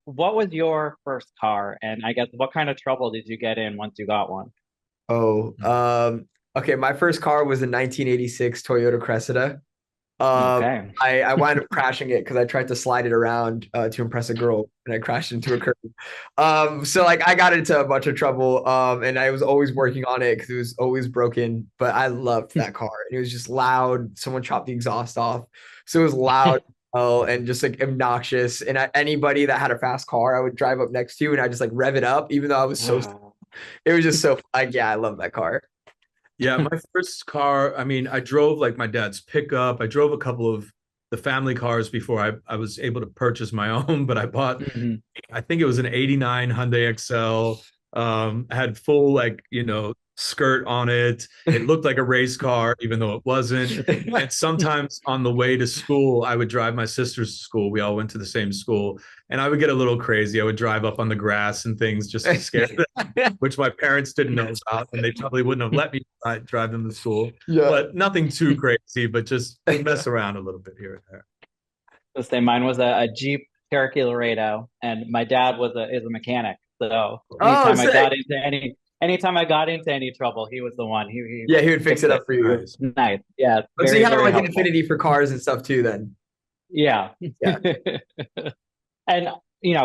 what was your first car? And I guess what kind of trouble did you get in once you got one? Oh, okay. My first car was a 1986 Toyota Cressida. Um, Okay. I wound up crashing it because I tried to slide it around to impress a girl, and I crashed into a curb. So like I got into a bunch of trouble, and I was always working on it because it was always broken. But I loved that car, and it was just loud. Someone chopped the exhaust off, so it was loud. Oh, and just like obnoxious. And anybody that had a fast car, I would drive up next to, and I just like rev it up, even though I was so. It was just so like, yeah, I love that car. Yeah, my first car, I mean, I drove like my dad's pickup. I drove a couple of the family cars before I was able to purchase my own, but I bought, Mhm. I think it was an 89 Hyundai XL. Had full like, skirt on it. It looked like a race car, even though it wasn't. And sometimes on the way to school, I would drive my sisters to school. We all went to the same school, and I would get a little crazy. I would drive up on the grass and things just to scare them, which my parents didn't know about, and they probably wouldn't have let me drive them to school. Yeah. But nothing too crazy, but just mess around a little bit here and there. The same. Mine was a Jeep Cherokee Laredo, and my dad is a mechanic. So Oh, sick. anytime I got into any trouble, he was the one. He Yeah, he would fix fixed it it. up for you. Nice. Nice. Yeah, But so you very, have very like an helpful. affinity for cars and stuff too, then. Yeah. Yeah. And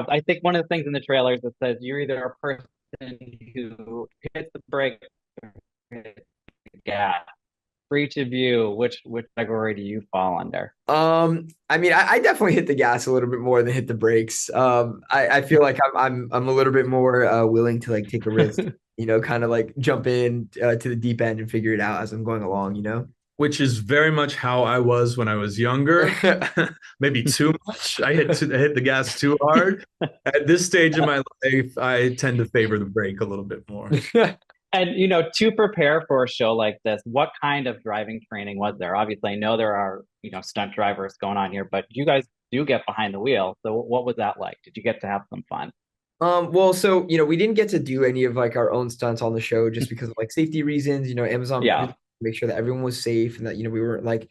I think one of the things in the trailers that says you're either a person who hits the brake or hits the gas. For each of you, which category do you fall under? I mean, I definitely hit the gas a little bit more than hit the brakes. I feel like I'm a little bit more willing to like take a risk, kind of like jump in to the deep end and figure it out as I'm going along. Which is very much how I was when I was younger. Maybe too much. I hit the gas too hard. At this stage in my life, I tend to favor the brake a little bit more. And to prepare for a show like this, what kind of driving training was there? Obviously, I know there are, stunt drivers going on here, but you guys do get behind the wheel. So what was that like? Did you get to have some fun? Well, so we didn't get to do any of like our own stunts on the show just because of like safety reasons. Amazon Yeah. really make sure that everyone was safe and that we weren't like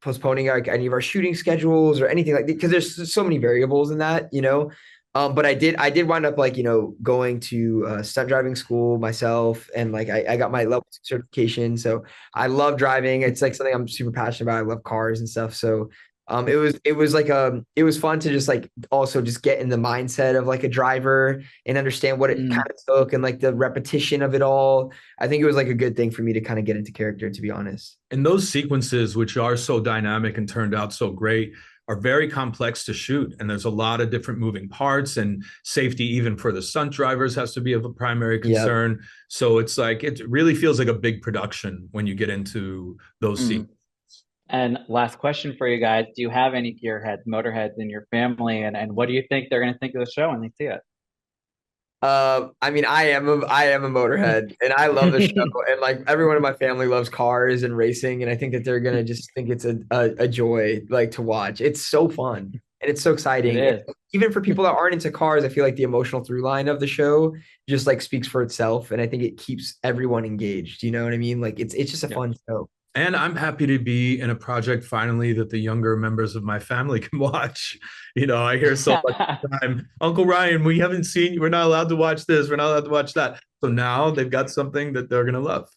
postponing like any of our shooting schedules or anything like that because there's so many variables in that. But I did wind up like going to stunt driving school myself and like I got my level 6 certification. So I love driving. It's like something I'm super passionate about. I love cars and stuff. So it was like it was fun to just like also just get in the mindset of like a driver and understand what it kind Mm. of took and like the repetition of it all. I think it was like a good thing for me to kind of get into character, to be honest. And those sequences, which are so dynamic and turned out so great, are very complex to shoot. And there's a lot of different moving parts, and safety, even for the stunt drivers, has to be of a primary Yeah. concern. So it's like, it really feels like a big production when you get into those Mm. sequences. And last question for you guys. Do you have any gearheads, motorheads in your family? And what do you think they're going to think of the show when they see I mean, I am a motorhead, and I love the show, it? and like everyone in my family loves cars and racing, and I think that they're gonna just think it's a joy like to watch. It's so fun and it's so It exciting. And is. even for people that aren't into cars, I feel like the emotional through line of the show just like speaks for itself, and I think it keeps everyone engaged. You know what I mean? Like it's just a Yeah. fun show. And I'm happy to be in a project finally that the younger members of my family can watch. I hear so much time, Uncle Ryan, we haven't seen you. We're not allowed to watch this. We're not allowed to watch that. So now they've got something that they're going to love.